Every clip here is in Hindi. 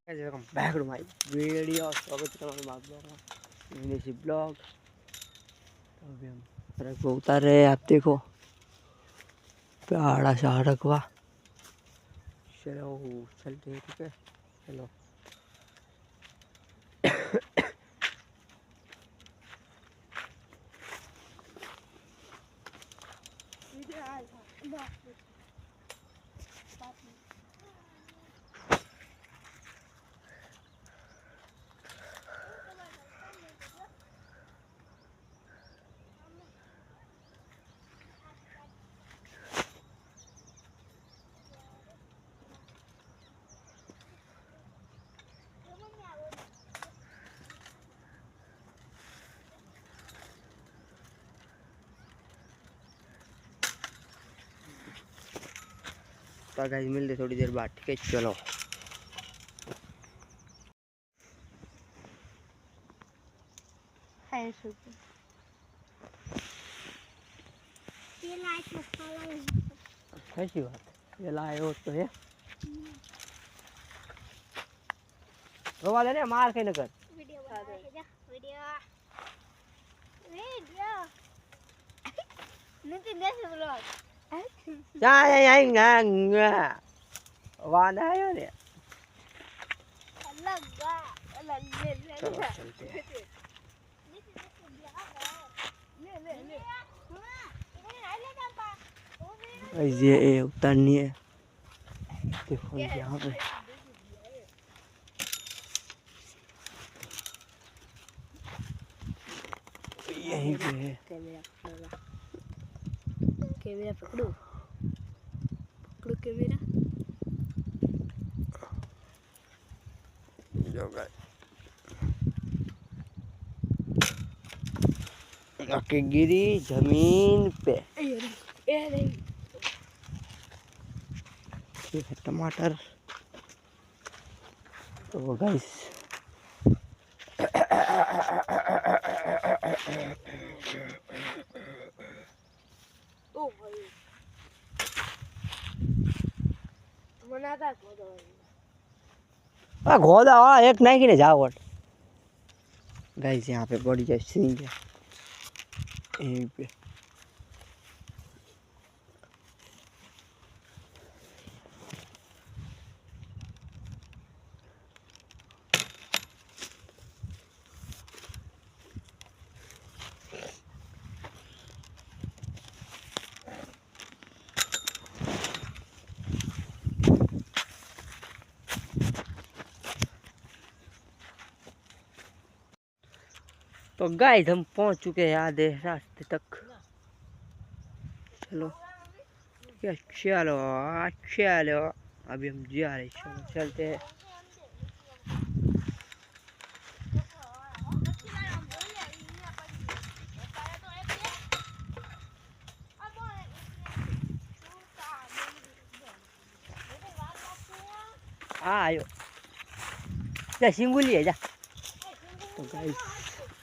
Welcome back to my video. स्वागत है हमारे ब्लॉग में, विदेशी ब्लॉग। तो अभी हम सड़क पर उतर रहे हैं। आप देखो पहाड़ा सड़क हुआ। चलो चलते हैं, ठीक है चलो। तो गाइस मिलते थोड़ी देर बाद, ठीक है चलो। कैसी बात, ये लाए हो तो है रोवा देने मार के नकर वीडियो बना के जा वीडियो वीडियो नितिन जैसे ब्लॉग जा आएंगे वादा है ने। अलग चलो चलते हैं। ये उतरनी है, देखो यहाँ पे यहीं पे है। कैमरा पकड़ो पकड़ो कैमरा। जो आके गिरी जमीन पे। ये है टमाटर। तो गाइस ओ भाई मनाता घोदा एक नहीं कि जाओ गाइस। यहाँ पे बड़ी जैसी सिंह है यहीं पे। तो गाइस हम पहुंच चुके हैं आधे रास्ते तक। चलो ठीक है चलो चलो अभी हम जा रहे, चलो चलते हैं। हाँ आयो जा सिंगुली है जा। तो गाइस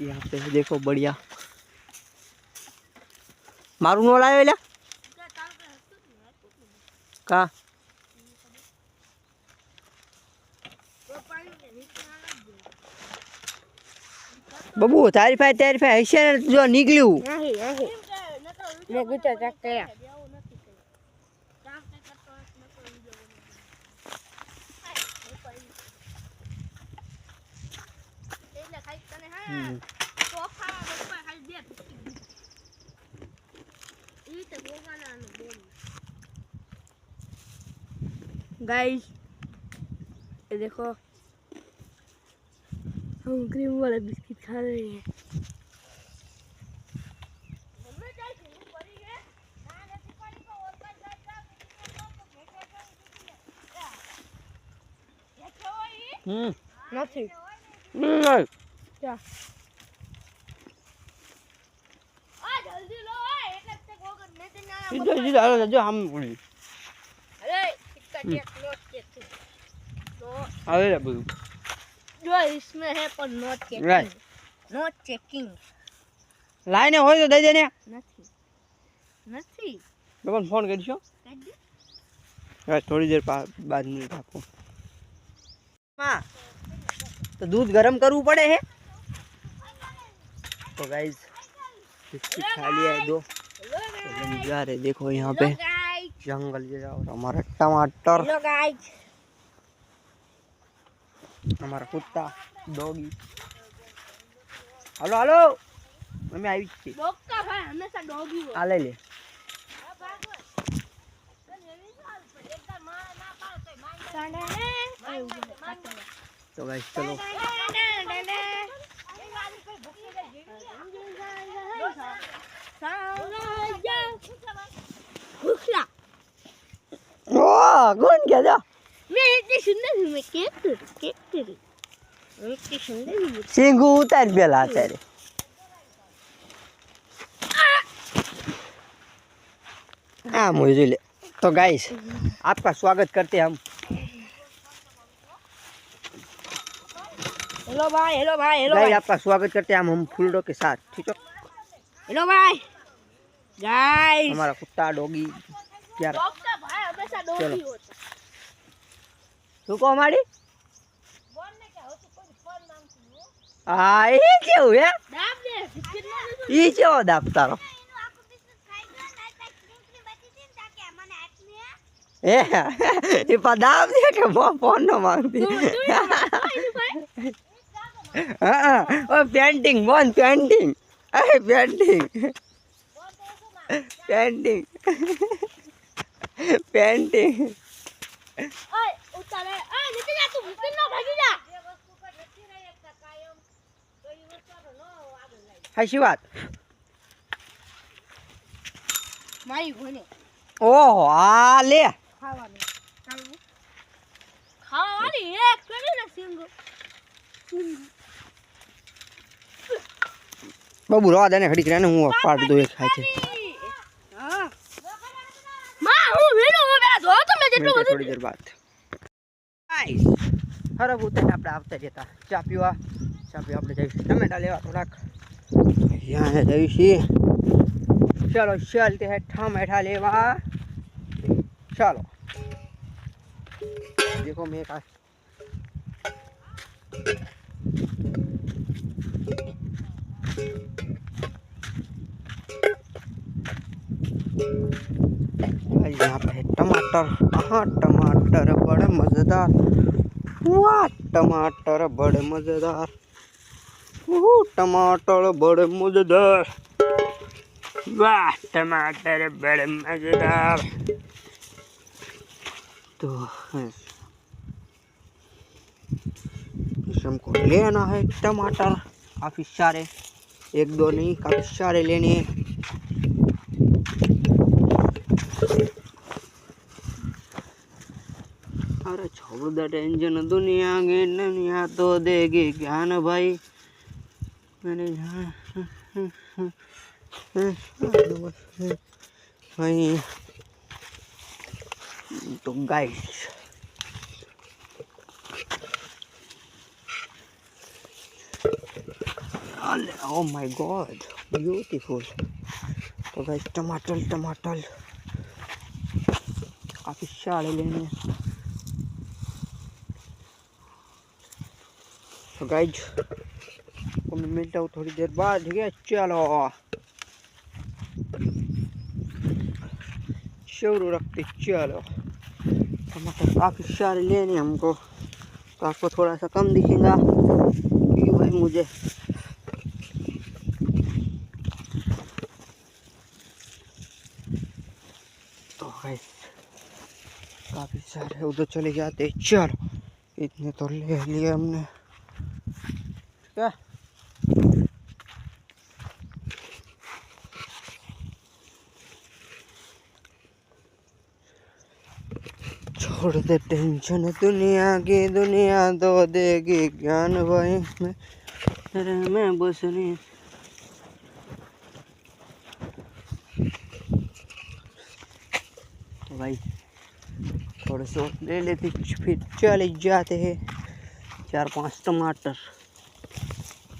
यहाँ पे देखो बढ़िया मारू नो लायो ला का बबू तारीफा हसे जो निकलू नहीं नहीं मैं कुछ चक्कर गाइस ये देखो हम क्रीम वाला बिस्किट खा रहे हैं। नहीं क्या जल्दी लो એટલે તે ગોગર ને તે सीधा सीधा हालो जो हम अरे टिकट एक नोट के थे आवे रे બધું जो इसमें है पर note Right. Checking note checking लाइने હોય તો દઈ દે ને। નથી નથી બબન ફોન કરજો કાઢ દે થોડી દેર बाद में आपको हाँ तो दूध गर्म करવું પડે है। तो गाइस बिस्किट खा लिया है 2 तो हम जा रहे देखो यहाँ पे जंगल जगह और हमारा टमाटर हेलो गाइस हमारा कुत्ता डॉगी हेलो हेलो मम्मी आई थी डॉग का भाई हमेशा डॉगी हो आ ले ले तो गाइस चलो ओ कौन क्या जा मैं इतनी सुंदर हूँ मैं कैप्टन मैं इतनी सुंदर हूँ सिंगू उतार बेला तेरे हाँ मुझे ले तो गाइस आपका स्वागत करते हैं हम हेलो भाई गाइस भाई आपका स्वागत करते हैं हम फूलों के साथ ठीक है हेलो भाई गाइस हमारा कुत्ता डॉगी क्या डॉग का भाई हमेशा डॉगी होता શું કહો માડી बोल ने क्या हो तू कोई फोन मांगती हो આ એ કેવું હે दाब दे बिस्किट ना दे ઈ કેવો દાપ તારો એનું આખું બિસ્કિટ ખાઈ ગયો ને આ ક્રીમ બચી હતી ને તાકે મને હાથની એ એ દાપ દે કે ફોન નો માંગતી હા ઓ પેન્ટિંગ બોન પેન્ટિંગ એ પેન્ટિંગ પેન્ટિંગ પેન્ટિંગ ઓય ઉતારે ઓય નીચે જા તું બિસ્કિટ નો ભાગી જા જે વસ્તુ પર નથી રહી એકતા કાયમ તો ઈ વસ્તુ નો આગળ લઈ હાચી વાત મારી ભણે ઓહો આ લે ખાવાનું ચાલુ ખાવાની એક કરી ને સિંગો બાબુ રવા દે ને ઘડી કરીને હું પાડ દો એક ખાય છે હા માં હું વીણું હું બે જો તમે જેટલું મિનિટે બધું થોડી દેર બાદ ગાઈસ ખરાબ ઉતરીને આપણે આવતા જતા ચા પીવા આપણે જઈશું ટમેટા લેવા થોડાક અહીંયા જઈશું चलो चलते हैं टमाटा लेवा चलो देखो मैं का यहाँ पे है टमाटर हाँ टमाटर बड़े मज़ेदार वाह टमाटर बड़े मज़ेदार टमाटर बड़े मज़ेदार वाह टमाटर बड़े मज़ेदार तो हमको लेना है टमाटर काफ़ी सारे 1-2 नहीं काफ़ी सारे लेने हैं अरे छोड़ दे टेंशन दुनिया की दुनिया तो देगी ज्ञान भाई मैंने वही तो guys oh my God beautiful तो गाइस टमाटर काफ़ी सारे लेने तो गाइस को मैं मिलता हूँ थोड़ी देर बाद ठीक है चलो शुरू रखते चलो टमाटर काफ़ी सारे लेने हमको तो आपको थोड़ा सा कम दिखेगा क्योंकि भाई मुझे तो गाइस काफ़ी सारे उधर चले जाते चलो इतने तो ले लिए हमने क्या छोड़ दे टेंशन दुनिया की दुनिया तो देगी ज्ञान भाई मैं बस नहीं तो भाई थोड़े से ले लेते फिर चले जाते हैं 4-5 टमाटर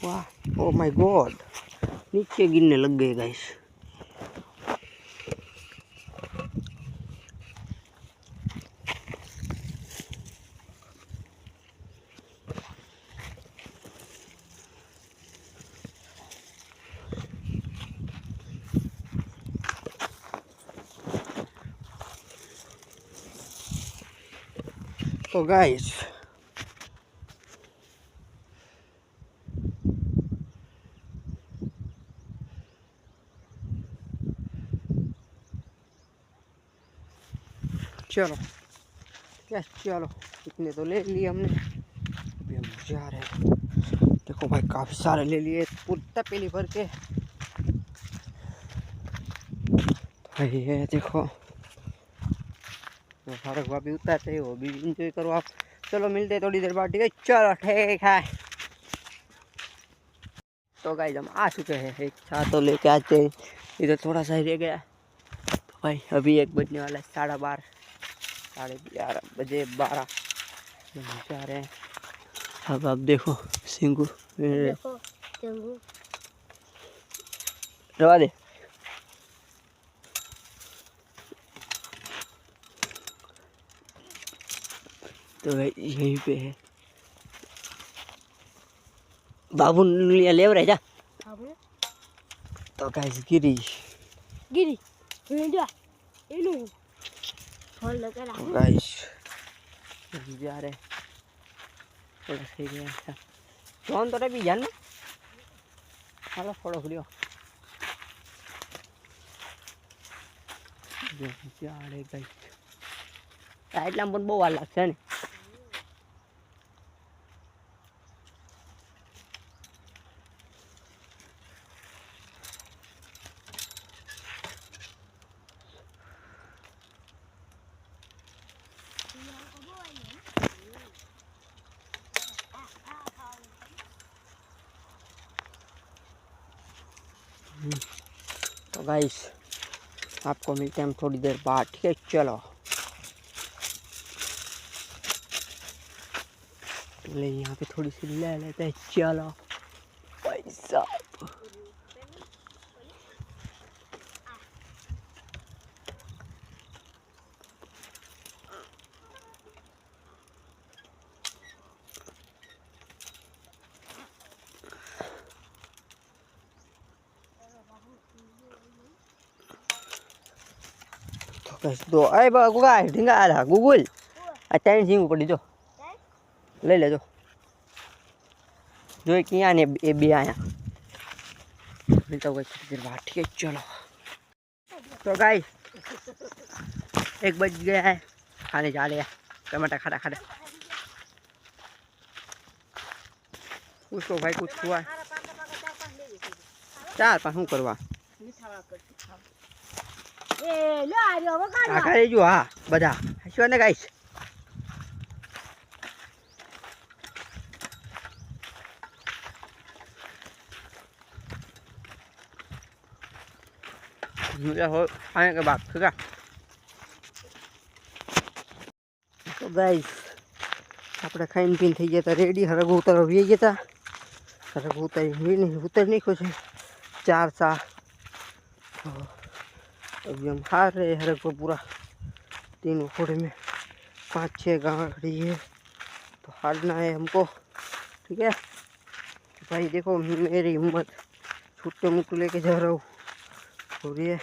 वाह ओ माय गॉड नीचे गिरने लग गए गाइस तो गाइस चलो क्या, चलो इतने तो ले लिए हमने, अभी हम जा रहे हैं। देखो भाई काफ़ी सारे ले लिए पूरी तपेली भर के। तो भाई ये देखो तो सारे को अभी उतारते हो, भी इंजॉय करो आप। चलो मिलते हैं थोड़ी देर बाद, ठीक है? चलो ठीक है। तो गाइस हम आ चुके हैं, एक साथ तो लेके आते हैं, इधर थोड़ा सा ही रह गया। तो भाई अभी 1 बजने वाला है, 12:30 11:30 बजे 12 जा रहे हैं। अब आप देखो सिंगू देखो चंगू रवा दे। तो भाई यहीं पे है बाबू ले रहे जा। આપણે तो गाइस गिरी ગીરી જા એનું ફોન લગા तो રાખો गाइस जा रहे थोड़ा सही गया कौन तो भी जान हालो फोड़ो खड़ियो जा रहे गाइस એટલામાં પણ બહુ વાર લાગશે ને। तो गाइस आपको मिलते हैं हम थोड़ी देर बाद, ठीक है? चलो ले यहाँ पे थोड़ी सी ले लेते हैं। चलो भाई साहब तो गाइस दो अरे गुगा ढींगा आला गूगल अचानक सिंह पड़ी जो ले ले जो जो एक यहाँ ने ये भी आया मिलता हुआ थोड़ी देर बाद, ठीक है? चलो तो गाइस 1 बज गया है, खाने जा रहे हैं टमाटर खड़ा खड़ा। कुछ तो भाई कुछ हुआ 4-5 શું કરવા એ લે આર્યો વગાડવા આખા રેજો હા બધા હસવા ને ગાઈસ। मुझे हो खाने के बाद, ठीक है? तो गाइस આપણે ખાઈને પીને થઈ ગયા હતા રેડી, હરગો ઉતારવા વી ગયા હતા, હરગો ઉતાર નાખ્યો છે 4 सा। तो अभी हम हार रहे हरगो पूरा, 3 घोड़े में 5-6 गाड़ी है, तो हारना है हमको, ठीक है? भाई देखो मेरी हिम्मत छुट्टे मुट्टू लेके जा रहा हूँ और ये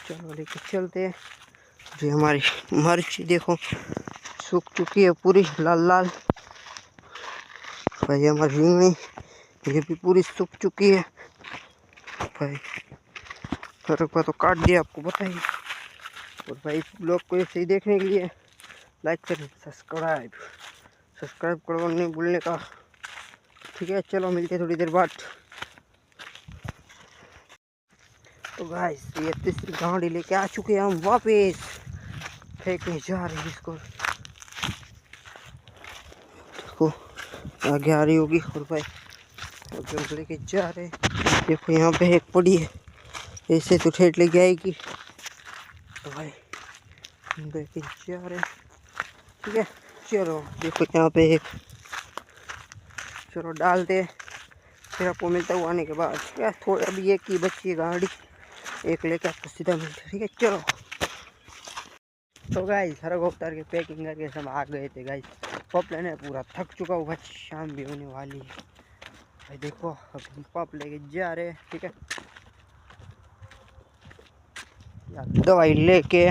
चलो लेके चलते हैं। जो हमारी मिर्च देखो सूख चुकी है पूरी लाल लाल। भाई हमारी रिंगनी ये भी पूरी सूख चुकी है भाई, फर्क तो काट दिया आपको बताइए। और भाई इस ब्लॉग को ऐसे ही देखने के लिए लाइक करें, सब्सक्राइब करना नहीं भूलने का, ठीक है? चलो मिलते हैं थोड़ी देर बाद। तो गाइस ये तीसरी गाड़ी लेके आ चुके हैं हम वापस, फेंकने जा रहे हैं इसको। देखो आगे आ रही होगी और भाई अब लेके जा रहे हैं। देखो यहाँ पे एक पड़ी है, ऐसे तो ठेठ लेके आएगी। तो भाई लेके जा रहे हैं, ठीक है? चलो देखो यहाँ पे एक, चलो डालते फिर आपको मिलता हुआ आने के बाद, ठीक है? थोड़ी अभी एक ही बची है गाड़ी, एक लेकर आपको सीधा मिलता, ठीक है? चलो तो गाइस हर उतार के पैकिंग करके सब आ गए थे गाइस। पप लेने पूरा थक चुका हूँ भाई, शाम भी होने वाली है भाई। देखो अब हम पप लेके जा रहे हैं, ठीक है? दवाई लेके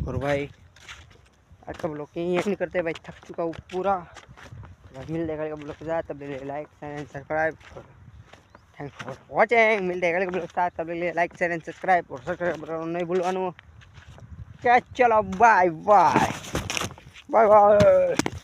और भाई आज का ब्लॉग यहीं नहीं करते भाई, थक चुका हूँ पूरा। भाई मिलते हैं ब्लॉग के साथ, तब ले like share and subscribe. Thanks for watching. मिलते हैं ब्लॉग के साथ, तब ले लाइक शेयर एंड सब्सक्राइब और सब्सक्राइब नहीं भूलवानो क्या। चलो बाय बाय बाय बाय।